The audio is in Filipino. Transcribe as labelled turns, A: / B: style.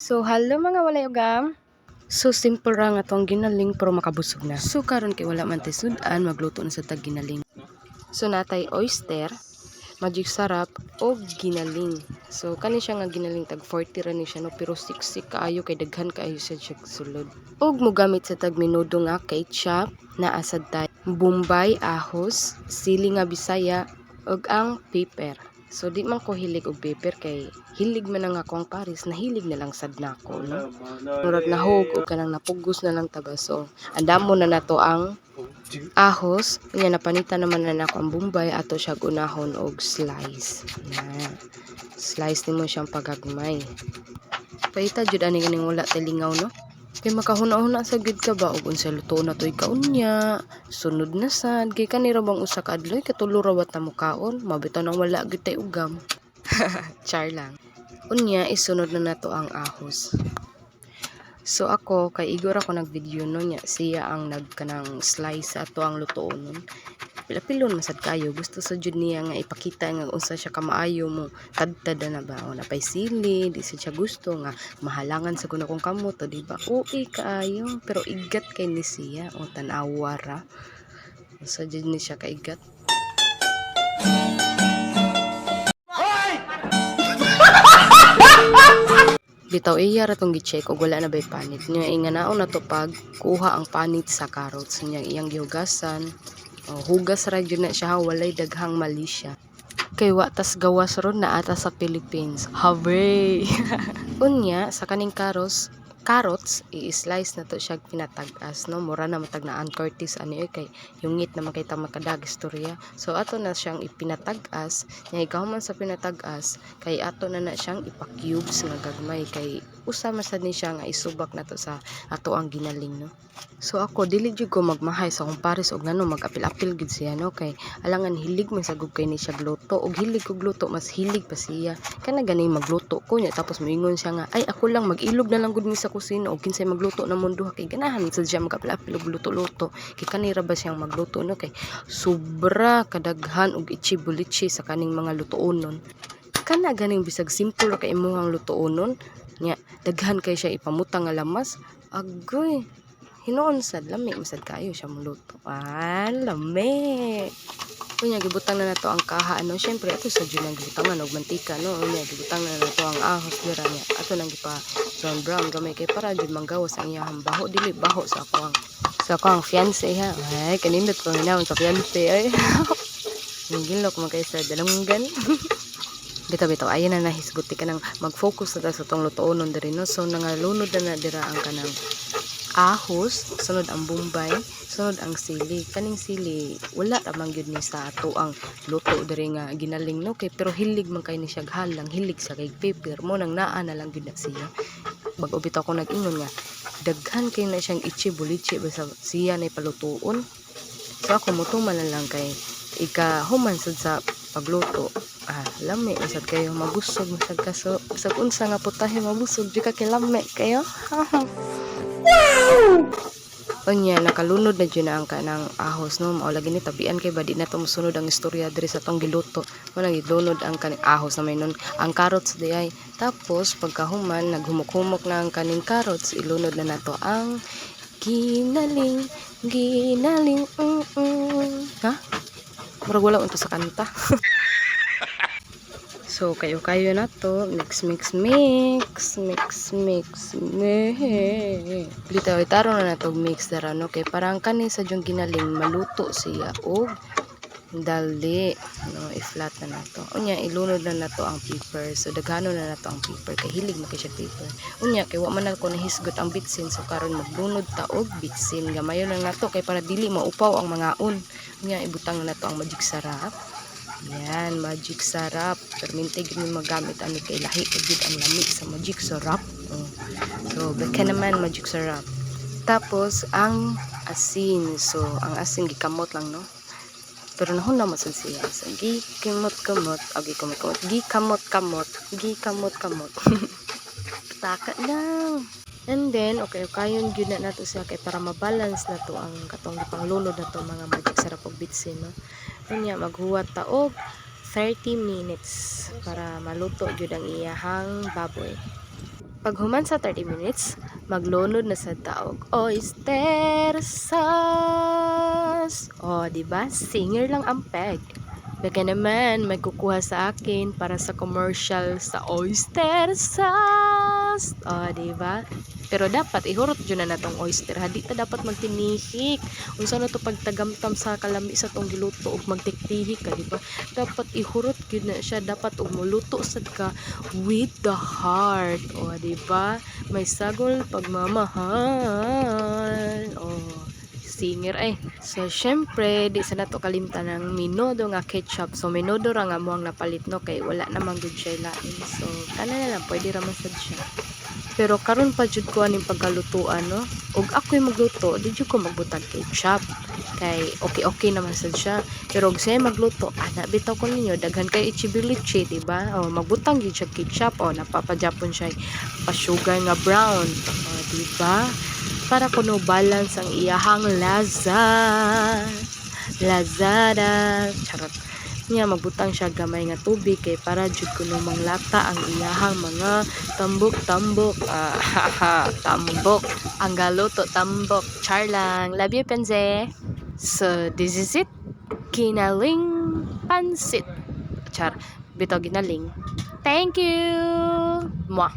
A: So, hello mga walay ugam. So, simple ra nga tong ginaling pero makabusog na. So, karon kay wala man tay sudan, magluto na sa tag ginaling. So, natay oyster, magic sarap, o ginaling. So, kani siya nga ginaling tag 40 ra ni siya no, pero siksik kaayo kay daghan kaayo siya sulod. Og mo gamit sa tag menudo nga ketchup, na asad tay, bombay, ahos, sili nga bisaya, og ang pepper. So di man ko hilig og pepper kay hilig man nga akong pares, nahilig na lang sad nako no. Murag nahog og kanang napugos na lang taba. So andamo na nato ang ahos, nya napanitan naman na nako ang bombay ato siya gunahon og slice. Yan. Slice nimo siyang pagagmay. Paita jud ani ganing wala tay lingaw no. Kay makahuna-huna sa gid ka ba og unsa luto na toy kaunya, sunod na sad kay kanira bang usa ka adlaw katulo ra wat na mukaon, mabitaw nang wala gid tay ugam. Char lang. Unya isunod na nato ang ahos. So ako kay igor ako nag-video no nya siya ang nagkanang slice sa ato ang lutoon nun. Pilapilon masad kayo gusto sa jud niya nga ipakita nga unsa siya kamaayo mo kadtad na ba o napay sili di siya gusto nga mahalangan sa kuno kong kamot o di ba uy kaayo pero igat kay ni siya o tan-awa ra sa jud ni siya kaigat. Bitaw iya ra tong gi-check og wala na bay panit nya inganaon na to pag kuha ang panit sa carrots nya iyang gihugasan. Hugas ra gyud na siya walay daghang mali siya. Kay watas gawas ron na ata sa Philippines. Habe. Unya sa kaning carrots i-slice na to siya pinatag-as no mura na matag na Ann Curtis ani kay yungit na makita makadag istorya. So ato na siyang ipinatag-as nya ikaw man sa pinatag-as kay ato na siyang ipa-cubes nga gagmay kay usa man sad ni siya nga isubak na to sa ato ang ginaling no. So ako dili jud ko magmahay sa akong pares og ngano mag-apil-apil gid siya no kay alangan hilig man sagud kay ni siya gluto og hilig og gluto mas hilig pa siya kana gani magluto ko nya tapos moingon siya nga ay ako lang mag-ilog na lang gud mi sa kusina og kinsay magluto na mundo kay ganahan sad siya mag-apil-apil og luto-luto kay kanira ba siyang magluto no kay sobra kadaghan og ichi-bulichi sa kaning mga lutuonon kana ganing bisag simple kay imong lutuonon nya daghan kay siya ipamutang nga lamas agoy hinoon sad lami masad kayo siya muluto. Lami. Kunya gibutang na nato ang kaha ano syempre ato sa jud nang gibutangan og mantika no unya gibutang na nato ang ahos dira niya ato nang gipa brown gamay kay para jud manggawas ang iyang baho dili baho sa ako ang fiance ha ay kanindot ko na sa fiance ay ningilok man kay sa dalunggan. Bitaw ayan na nahisguti ka nang mag-focus na sa tong lutuonon diri no so nangalunod na dira ang kanang ahos, sunod ang bombay, sunod ang sili. Kaning sili, wala ramang gyud ni sa ato ang luto diri nga ginaling no kay pero hilig man kay ni siya halang, hilig sa kay pepper mo nang naa na lang gyud na siya. Bag-o bitaw ko nag-ingon nga daghan kay na siyang ichi-bulichi basta siya na palutuon. So ako mutuman na lang kay ikahuman sad sa pagluto. Lami masad kayo mabusog masad kaso sa unsa nga putahe mabusog jud ka kay lami kayo. Unya nakalunod na dyan ang kanang ahos no mao lagi ni tabian kay badi na to mosunod ang istorya diri sa tong giluto mo nang gilunod ang kaning ahos na may nun ang carrots di ay tapos pagkahuman naghumok-humok na ang kaning carrots ilunod na nato ang ginaling ha murag wala unto sa kanta. So kayo na to mix bitaw itaro na natog mix dara no kay parang kani sa jung ginaling maluto siya og dali no i-flat na nato unya ilunod na nato ang pepper so daghano na nato ang pepper kay hilig man kay siya pepper unya kay wa man ako nahisgot ang bitsin so karon maglunod ta og bitsin gamayon lang nato kay para dili maupaw ang mga unya ibutang na nato ang magic sarap. Yan, magic sarap. Permente gini magamit ani kay lahi gid ang lami sa magic sarap. So, baka naman magic sarap. Tapos ang asin. So, ang asin gikamot lang no. Pero nahon na masud siya. So, gikamot. Taka lang. And then, kayon gyud na nato siya kay para mabalance na to ang katong panglunod na to mga magic sarap og bitsin no. Unya maghuwat ta og 30 minutes para maluto gyud ang iyahang baboy. Pag human sa 30 minutes, maglunod na sa taog oyster sauce. O, diba? Singer lang ang peg. Baka naman, may kukuha sa akin para sa commercial sa oyster sauce. O, diba? Pero dapat ihurot dyan na natong oyster. Hadi ta dapat magtinihik. Unsa na to pagtagamtam sa kalami sa tong giluto ug magtiktihik ka, diba? Dapat ihurot gyud na siya. Dapat umuluto sad ka with the heart. O, diba? May sagol pagmamahal. O, singer eh. So, syempre, di sa nato kalimtan ng minodo nga ketchup. So, minodo ra nga mo ang napalit no kay wala namang good siya lain. So, kana na lang, pwede ra masad siya. Pero karon pa jud ko aning pagkalutuan no. Ug ako'y magluto, di jud ko magbutang ketchup. Kay okay naman sad siya. Pero og siya magluto, ana bitaw ko ninyo daghan kay ichibilichi, di ba? O magbutang gyud siya ketchup o napapajapon siya pa sugar nga brown. O di ba? Para kuno balance ang iyahang lasa. Lazada. Charot. Nya magbutang siya gamay nga tubig kay para jud kuno manglata ang iyahang mga tambok-tambok. Tambok. Ang galuto tambok. Char lang. Love you, Penze. So, this is it. Ginaling pansit. Char. Bitaw ginaling. Thank you. Mwah.